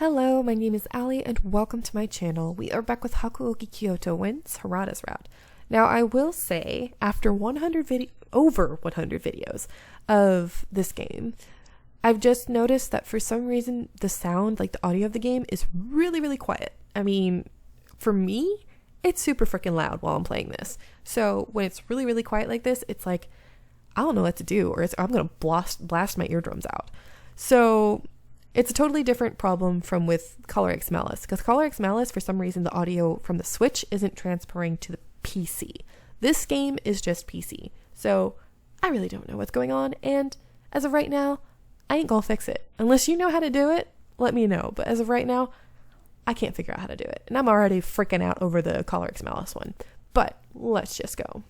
Hello, my name is Ali and welcome to my channel. We are back with Hakuoki Kyoto wins Harada's route. Now I will say, after over 100 videos of this game, I've just noticed that for some reason the sound, like the audio of the game, is really quiet. I mean, for me, it's super freaking loud while I'm playing this. So when it's really quiet like this, it's like, I don't know what to do, or I'm gonna blast my eardrums out. So it's a totally different problem from with Color X Malice, because Color X Malice, for some reason, the audio from the Switch isn't transferring to the PC. This game is just PC, so I really don't know what's going on, and as of right now, I ain't gonna fix it. Unless you know how to do it, let me know, but as of right now, I can't figure out how to do it, and I'm already freaking out over the Color X Malice one, but let's just go.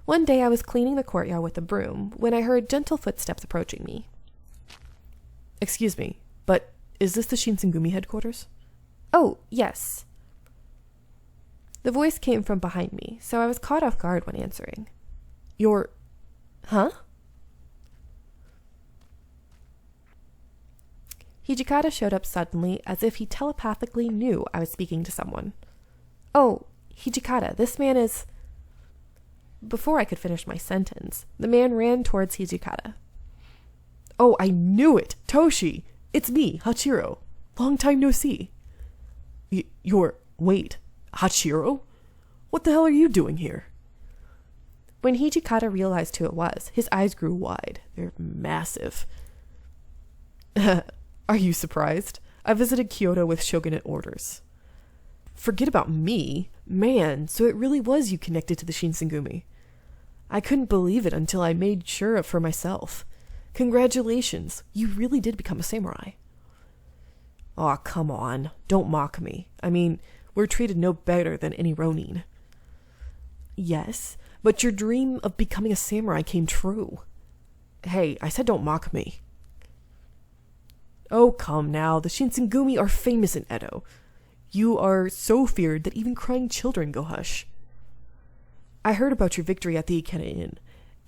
One day I was cleaning the courtyard with a broom when I heard gentle footsteps approaching me. Excuse me, but is this the Shinsengumi headquarters? Oh, yes. The voice came from behind me, so I was caught off guard when answering. Huh? Hijikata showed up suddenly, as if he telepathically knew I was speaking to someone. Oh, Hijikata, this man is... Before I could finish my sentence, the man ran towards Hijikata. Oh, I knew it! Toshi! It's me, Hachiro. Long time no see. Wait, Hachiro? What the hell are you doing here? When Hijikata realized who it was, his eyes grew wide. They're massive. Are you surprised? I visited Kyoto with shogunate orders. Forget about me. Man, so it really was you connected to the Shinsengumi. I couldn't believe it until I made sure of for myself. Congratulations, you really did become a samurai. Aw, come on, don't mock me. I mean, we're treated no better than any ronin. Yes, but your dream of becoming a samurai came true. Hey, I said don't mock me. Oh, come now, the Shinsengumi are famous in Edo. You are so feared that even crying children go hush. I heard about your victory at the Ikena Inn.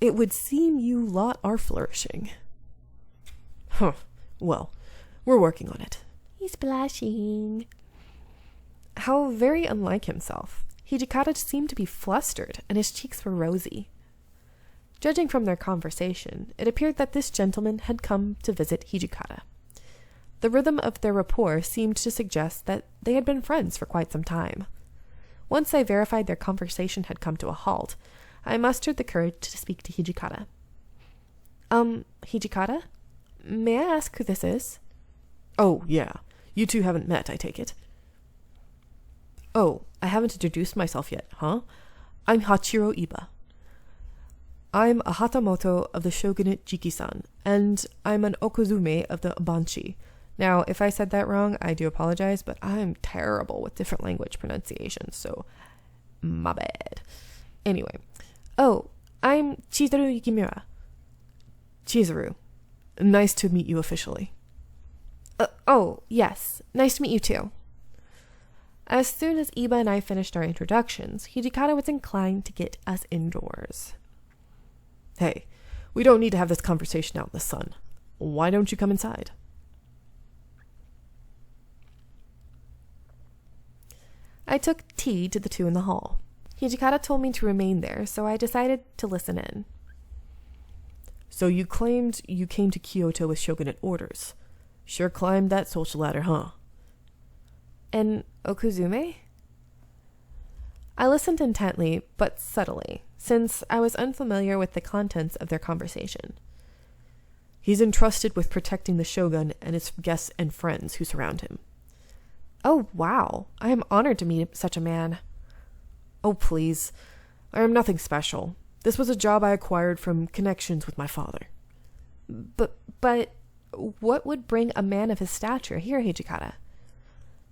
It would seem you lot are flourishing. Huh. Well, we're working on it. He's blushing. How very unlike himself. Hijikata seemed to be flustered, and his cheeks were rosy. Judging from their conversation, it appeared that this gentleman had come to visit Hijikata. The rhythm of their rapport seemed to suggest that they had been friends for quite some time. Once I verified their conversation had come to a halt, I mustered the courage to speak to Hijikata. Hijikata? May I ask who this is? Oh, yeah. You two haven't met, I take it. Oh, I haven't introduced myself yet, huh? I'm Hachiro Iba. I'm a Hatamoto of the shogunate Jikisan, and I'm an Okuzume of the Banshi. Now, if I said that wrong, I do apologize, but I'm terrible with different language pronunciations, so my bad. Anyway. Oh, I'm Chizuru Yukimura. Chizuru. Nice to meet you officially. Oh, yes. Nice to meet you too. As soon as Iba and I finished our introductions, Hijikata was inclined to get us indoors. Hey, we don't need to have this conversation out in the sun. Why don't you come inside? I took tea to the two in the hall. Hijikata told me to remain there, so I decided to listen in. So you claimed you came to Kyoto with shogunate orders. Sure climbed that social ladder, huh? And Okuzume? I listened intently, but subtly, since I was unfamiliar with the contents of their conversation. He's entrusted with protecting the shogun and his guests and friends who surround him. Oh, wow. I am honored to meet such a man. Oh, please. I am nothing special. This was a job I acquired from connections with my father. But what would bring a man of his stature here, Hijikata?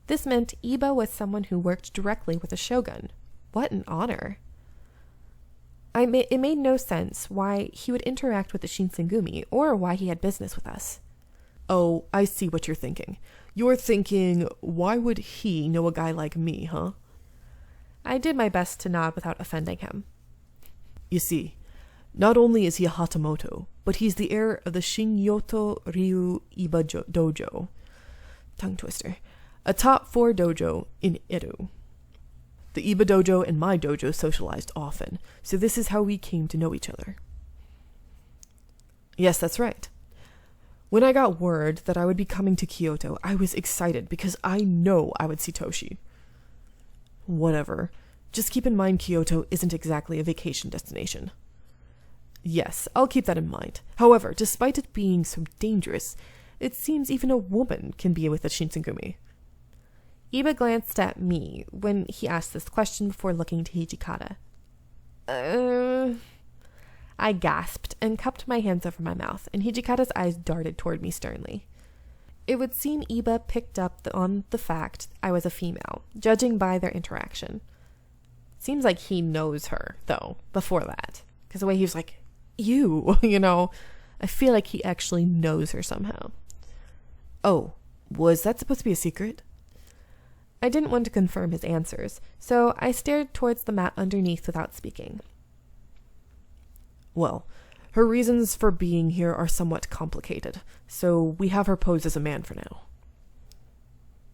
This meant Iba was someone who worked directly with a shogun. What an honor. It made no sense why he would interact with the Shinsengumi or why he had business with us. Oh, I see what you're thinking. You're thinking, why would he know a guy like me, huh? I did my best to nod without offending him. You see, not only is he a Hatamoto, but he's the heir of the Shinyoto Ryu Iba Dojo. tongue twister, a top 4 dojo in Edo. The Iba dojo and my dojo socialized often, so this is how we came to know each other. Yes, that's right. When I got word that I would be coming to Kyoto, I was excited because I know I would see Toshi. Whatever. Just keep in mind Kyoto isn't exactly a vacation destination. Yes, I'll keep that in mind. However, despite it being so dangerous, it seems even a woman can be with a shinsengumi. Iba glanced at me when he asked this question before looking to Hijikata. I gasped and cupped my hands over my mouth, and Hijikata's eyes darted toward me sternly. It would seem Iba picked up on the fact I was a female, judging by their interaction. Seems like he knows her, though, before that. Because the way he was like, you, I feel like he actually knows her somehow. Oh, was that supposed to be a secret? I didn't want to confirm his answers, so I stared towards the mat underneath without speaking. Well, her reasons for being here are somewhat complicated, so we have her pose as a man for now.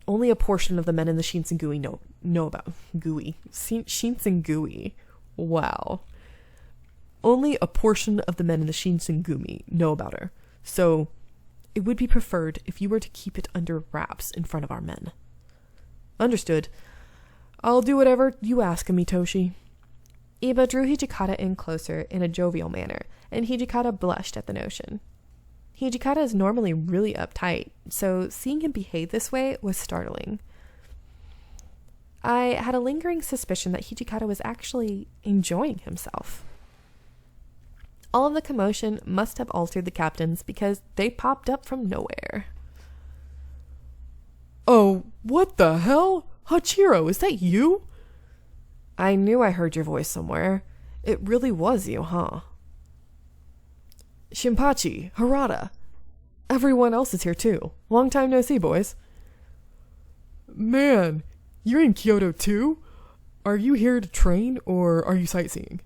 Only a portion of the men in the shinsengumi know about shinsengumi. Wow. Only a portion of the men in the shinsengumi know about her, so it would be preferred if you were to keep it under wraps in front of our men. Understood. I'll do whatever you ask of me, Toshi. Iba drew Hijikata in closer in a jovial manner, and Hijikata blushed at the notion. Hijikata is normally really uptight, so seeing him behave this way was startling. I had a lingering suspicion that Hijikata was actually enjoying himself. All of the commotion must have altered the captains because they popped up from nowhere. Oh, what the hell? Hachiro, is that you? I knew I heard your voice somewhere. It really was you, huh? Shinpachi, Harada. Everyone else is here too. Long time no see, boys. Man, you're in Kyoto too? Are you here to train or are you sightseeing?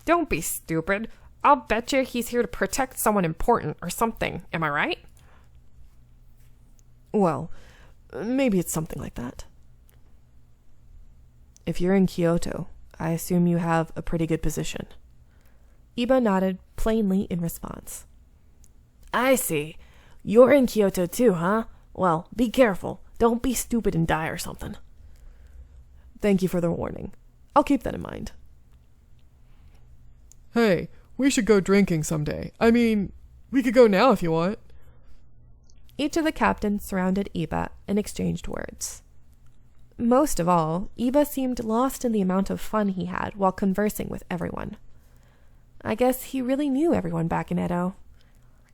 Don't be stupid. I'll bet you he's here to protect someone important or something. Am I right? Well, maybe it's something like that. If you're in Kyoto, I assume you have a pretty good position. Iba nodded plainly in response. I see. You're in Kyoto too, huh? Well, be careful. Don't be stupid and die or something. Thank you for the warning. I'll keep that in mind. Hey, we should go drinking someday. I mean, we could go now if you want. Each of the captains surrounded Iba and exchanged words. Most of all, Iba seemed lost in the amount of fun he had while conversing with everyone. I guess he really knew everyone back in Edo.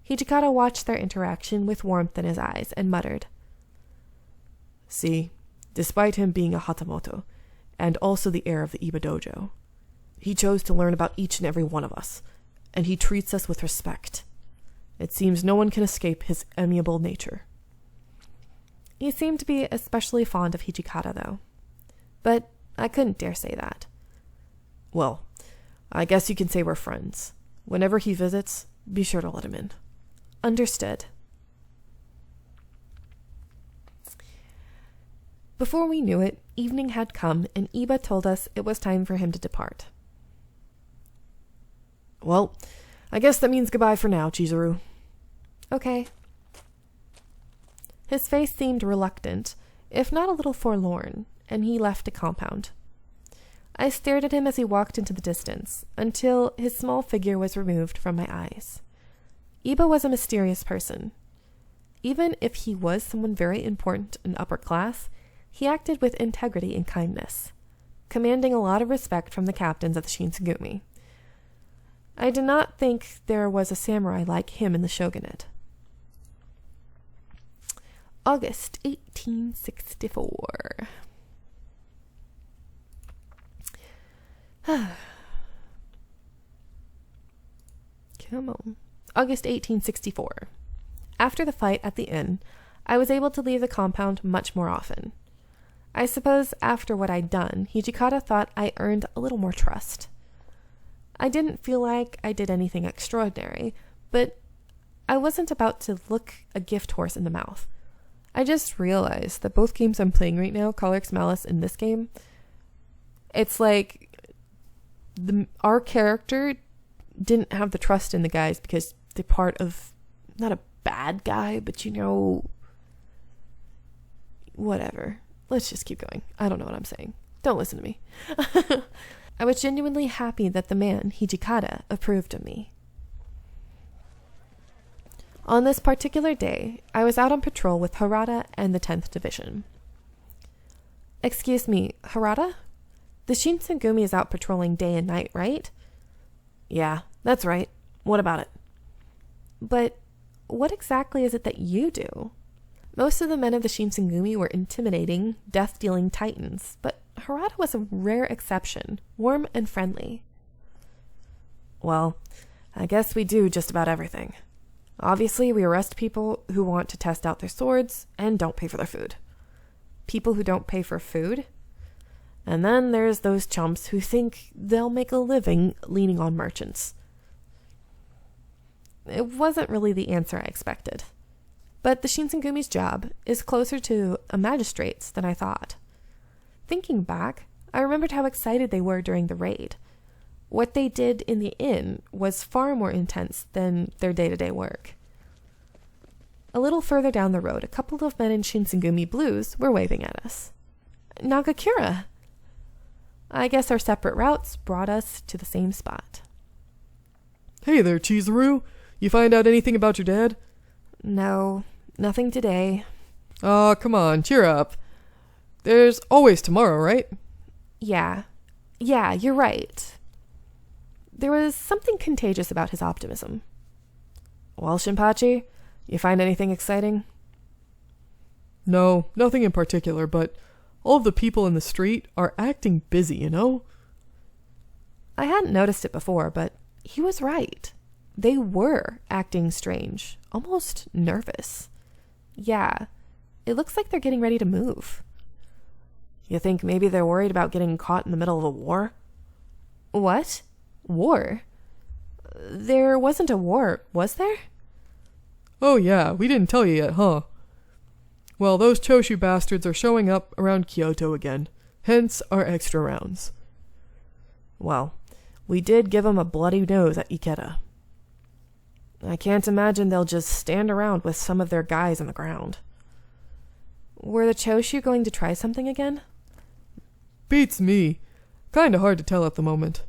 Hijikata watched their interaction with warmth in his eyes and muttered. See, despite him being a Hatamoto, and also the heir of the Iba dojo, he chose to learn about each and every one of us, and he treats us with respect. It seems no one can escape his amiable nature. He seemed to be especially fond of Hijikata, though. But I couldn't dare say that. Well, I guess you can say we're friends. Whenever he visits, be sure to let him in. Understood. Before we knew it, evening had come, and Iba told us it was time for him to depart. Well, I guess that means goodbye for now, Chizuru. Okay. His face seemed reluctant, if not a little forlorn, and he left the compound. I stared at him as he walked into the distance, until his small figure was removed from my eyes. Iba was a mysterious person. Even if he was someone very important and upper class, he acted with integrity and kindness, commanding a lot of respect from the captains of the shinsengumi. I did not think there was a samurai like him in the shogunate. August 1864. Come on. August 1864. After the fight at the inn, I was able to leave the compound much more often. I suppose after what I'd done, Hijikata thought I earned a little more trust. I didn't feel like I did anything extraordinary, but I wasn't about to look a gift horse in the mouth. I just realized that both games I'm playing right now, Color X Malice and this game, it's like our character didn't have the trust in the guys because they're part of, not a bad guy, but whatever. Let's just keep going. I don't know what I'm saying. Don't listen to me. I was genuinely happy that the man, Hijikata, approved of me. On this particular day, I was out on patrol with Harada and the 10th Division. Excuse me, Harada? The Shinsengumi is out patrolling day and night, right? Yeah, that's right. What about it? But what exactly is it that you do? Most of the men of the Shinsengumi were intimidating, death-dealing titans, but Harada was a rare exception, warm and friendly. Well, I guess we do just about everything. Obviously, we arrest people who want to test out their swords and don't pay for their food. People who don't pay for food? And then there's those chumps who think they'll make a living leaning on merchants. It wasn't really the answer I expected. But the Shinsengumi's job is closer to a magistrate's than I thought. Thinking back, I remembered how excited they were during the raid. What they did in the inn was far more intense than their day-to-day work. A little further down the road, a couple of men in Shinsengumi blues were waving at us. Nagakura! I guess our separate routes brought us to the same spot. Hey there, Chizuru. You find out anything about your dad? No, nothing today. Aw, come on, cheer up. There's always tomorrow, right? Yeah, you're right. There was something contagious about his optimism. Well, Shinpachi, you find anything exciting? No, nothing in particular, but all of the people in the street are acting busy, you know? I hadn't noticed it before, but he was right. They were acting strange, almost nervous. Yeah, it looks like they're getting ready to move. You think maybe they're worried about getting caught in the middle of a war? What? War? There wasn't a war, was there? Oh yeah, we didn't tell you yet, huh? Well, those Choshu bastards are showing up around Kyoto again, hence our extra rounds. Well, we did give them a bloody nose at Ikeda. I can't imagine they'll just stand around with some of their guys on the ground. Were the Choshu going to try something again? Beats me. Kinda hard to tell at the moment.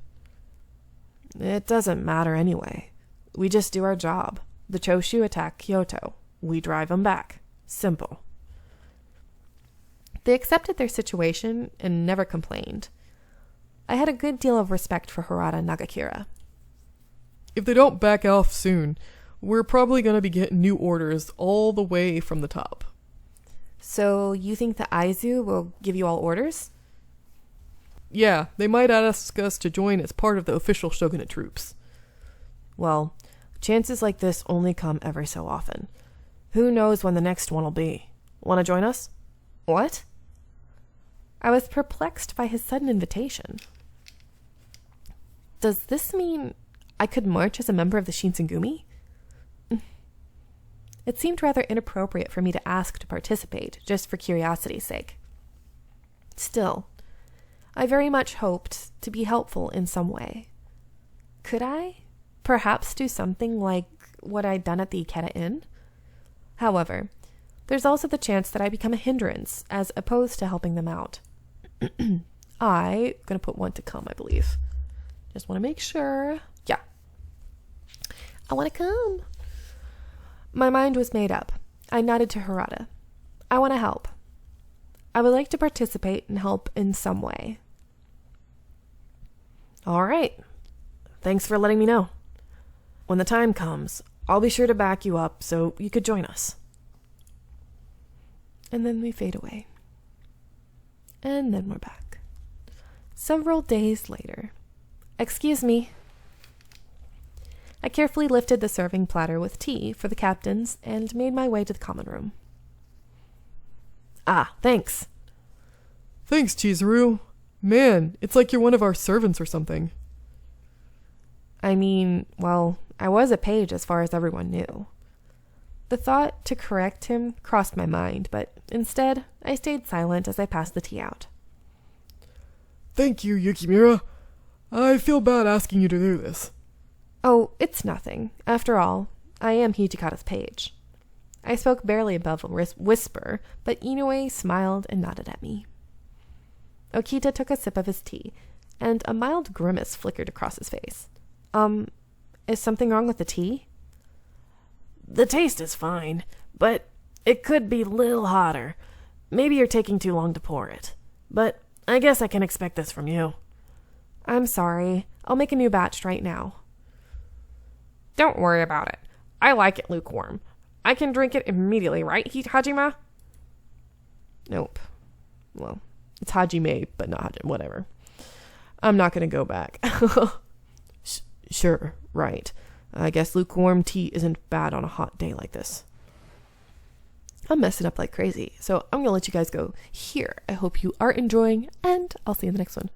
It doesn't matter anyway. We just do our job. The Choshu attack Kyoto. We drive them back. Simple. They accepted their situation and never complained. I had a good deal of respect for Harada and Nagakura. If they don't back off soon, we're probably going to be getting new orders all the way from the top. So you think the Aizu will give you all orders? Yeah, they might ask us to join as part of the official shogunate troops. Well, chances like this only come every so often. Who knows when the next one will be? Want to join us? What? I was perplexed by his sudden invitation. Does this mean I could march as a member of the Shinsengumi? It seemed rather inappropriate for me to ask to participate, just for curiosity's sake. Still, I very much hoped to be helpful in some way. Could I perhaps do something like what I'd done at the Ikeda Inn? However, there's also the chance that I become a hindrance as opposed to helping them out. I'm going to put one to come, I believe. Just want to make sure. Yeah. I want to come. My mind was made up. I nodded to Harada. I want to help. I would like to participate and help in some way. All right. Thanks for letting me know. When the time comes, I'll be sure to back you up so you could join us. And then we fade away. And then we're back. Several days later. Excuse me. I carefully lifted the serving platter with tea for the captains and made my way to the common room. Ah, thanks. Thanks, Chizuru. Man, it's like you're one of our servants or something. I mean, well, I was a page as far as everyone knew. The thought to correct him crossed my mind, but instead, I stayed silent as I passed the tea out. Thank you, Yukimura. I feel bad asking you to do this. Oh, it's nothing. After all, I am Hijikata's page. I spoke barely above a whisper, but Inoue smiled and nodded at me. Okita took a sip of his tea, and a mild grimace flickered across his face. Is something wrong with the tea? The taste is fine, but it could be a little hotter. Maybe you're taking too long to pour it. But I guess I can expect this from you. I'm sorry. I'll make a new batch right now. Don't worry about it. I like it lukewarm. I can drink it immediately, right, Hajime? Nope. Well, it's Hajime, but not Hajime. Whatever. I'm not going to go back. Sure, right. I guess lukewarm tea isn't bad on a hot day like this. I'm messing up like crazy, so I'm going to let you guys go here. I hope you are enjoying, and I'll see you in the next one.